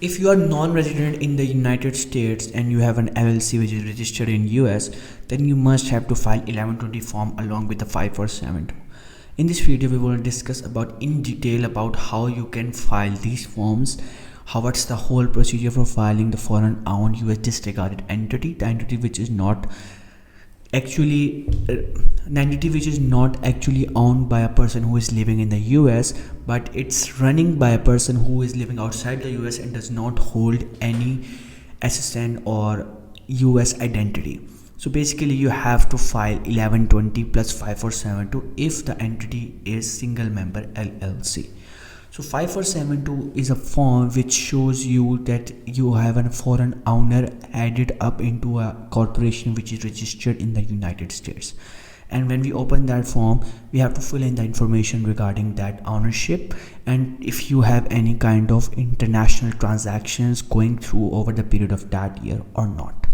If you are non-resident in the United States and you have an LLC which is registered in US, then you must have to file 1120 form along with the 547. In this video, we will discuss about in detail about how you can file these forms, how what's the whole procedure for filing the foreign owned US disregarded entity, the entity which is not actually an entity which is not actually owned by a person who is living in the US, but it's running by a person who is living outside the US and does not hold any SSN or US identity. So basically you have to file 1120 plus 5472 if the entity is single member LLC. So 5472 is a form which shows you that you have a foreign owner added up into a corporation which is registered in the United States. And when we open that form, we have to fill in the information regarding that ownership and if you have any kind of international transactions going through over the period of that year or not.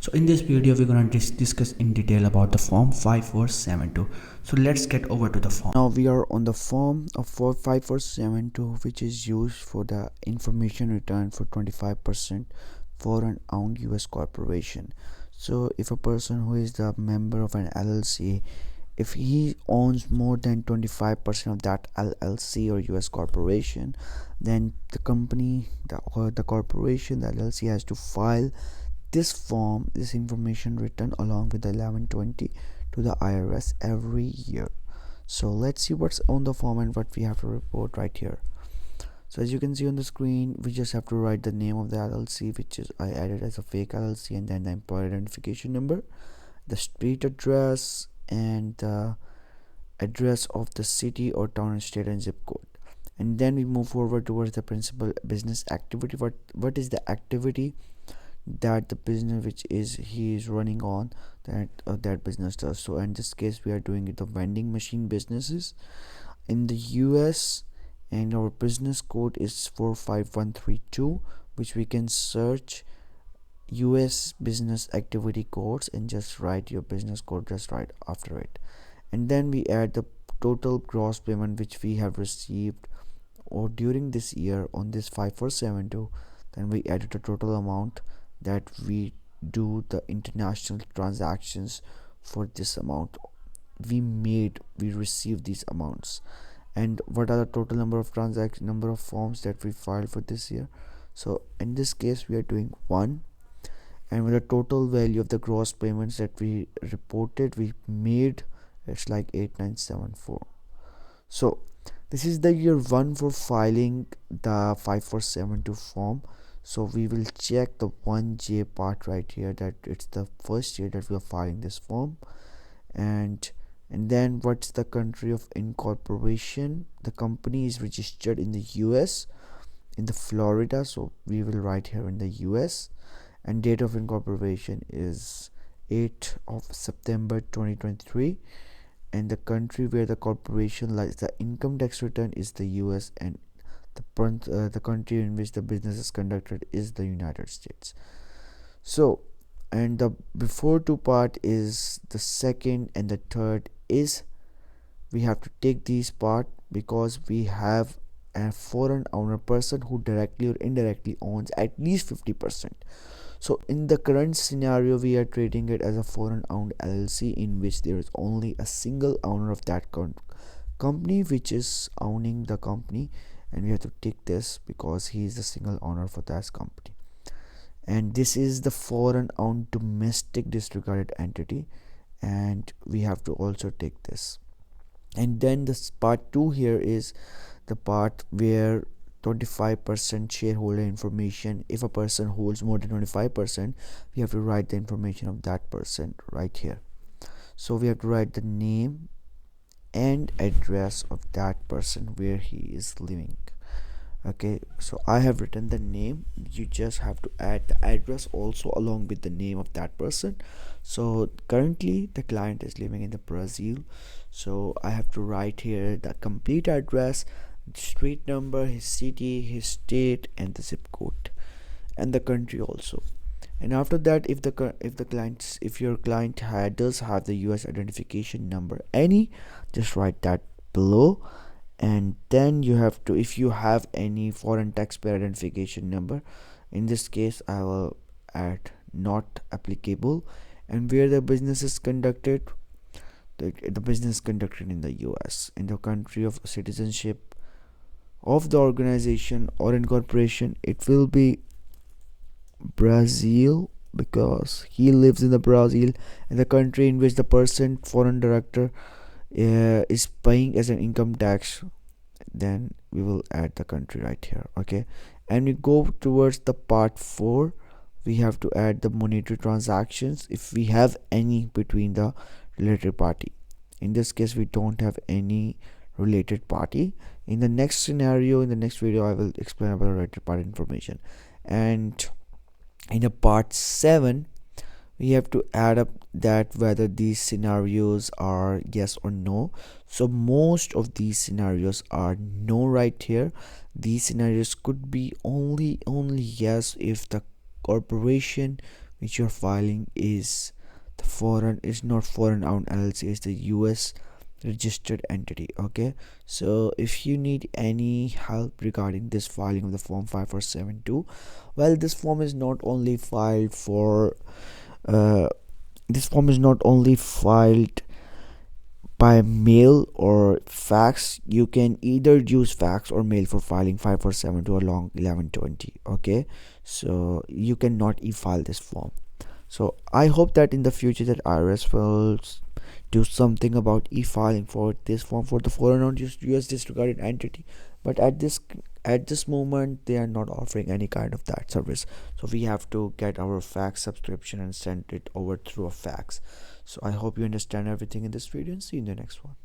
So in this video, we're going to discuss in detail about the form 5472. So let's get over to the form. Now we are on the form of 5472, which is used for the information return for 25% for an owned US corporation. So if a person who is the member of an LLC, if he owns more than 25% of that LLC or US corporation, then the company, the corporation, the LLC has to file this form, this information written along with the 1120 to the IRS every year. So let's see what's on the form and what we have to report right here. So as you can see on the screen, we just have to write the name of the LLC, which is I added as a fake LLC, and then the employer identification number, the street address, and the address of the city or town and state and zip code. And then we move forward towards the principal business activity. What is the activity that the business which is he is running on that business does. So in this case we are doing it the vending machine businesses in the US, and our business code is 45132, which we can search US business activity codes and just write your business code just right after it. And then we add the total gross payment which we have received or during this year on this 5472. Then we added the total amount that we do the international transactions for this amount we received these amounts, and what are the total number of number of forms that we filed for this year. So in this case we are doing 1, and with the total value of the gross payments that we reported we made, it's like 8974. So this is the year 1 for filing the 5472 form. So we will check the 1J part right here, that it's the first year that we are filing this form. And then what's the country of incorporation? The company is registered in the US, in the Florida, so we will write here in the US. And date of incorporation is 8th of September 2023. And the country where the corporation lies, the income tax return is the US, and the country in which the business is conducted is the United States. So, and the before two part is the second, and the third is we have to take these part because we have a foreign owner person who directly or indirectly owns at least 50%. So in the current scenario we are treating it as a foreign owned LLC in which there is only a single owner of that company which is owning the company, and we have to take this because he is the single owner for that company. And this is the foreign owned domestic disregarded entity, and we have to also take this. And then this part 2 here is the part where 25% shareholder information. If a person holds more than 25%, we have to write the information of that person right here. So we have to write the name and address of that person where he is living. Okay, so I have written the name. You just have to add the address also along with the name of that person. So currently the client is living in the Brazil, so I have to write here the complete address, street number, his city, his state, and the zip code, and the country also. And after that, if your client does have the US identification number any, just write that below. and then you have to, if you have any foreign taxpayer identification number, in this case I will add not applicable. And where the business is conducted, the business conducted in the US, in the country of citizenship of the organization or incorporation, it will be Brazil, because he lives in the Brazil, and the country in which the person foreign director is paying as an income tax. Then we will add the country right here. Okay, and we go towards the part 4. We have to add the monetary transactions if we have any between the related party. In this case we don't have any related party. In the next scenario, in the next video, I will explain about related party information. And in a part 7, we have to add up that whether these scenarios are yes or no. So most of these scenarios are no right here. These scenarios could be only yes if the corporation which you're filing is not foreign owned LLC, is the US registered entity. Okay, so if you need any help regarding this filing of the form 5472, well, this form is not only filed for this form is not only filed by mail or fax. You can either use fax or mail for filing 5472 along 1120. Okay, so you cannot e-file this form. So I hope that in the future that IRS will do something about e-filing for this form for the foreign owned US disregarded entity. But at this moment they are not offering any kind of that service, so we have to get our fax subscription and send it over through a fax. So I hope you understand everything in this video, and see you in the next one.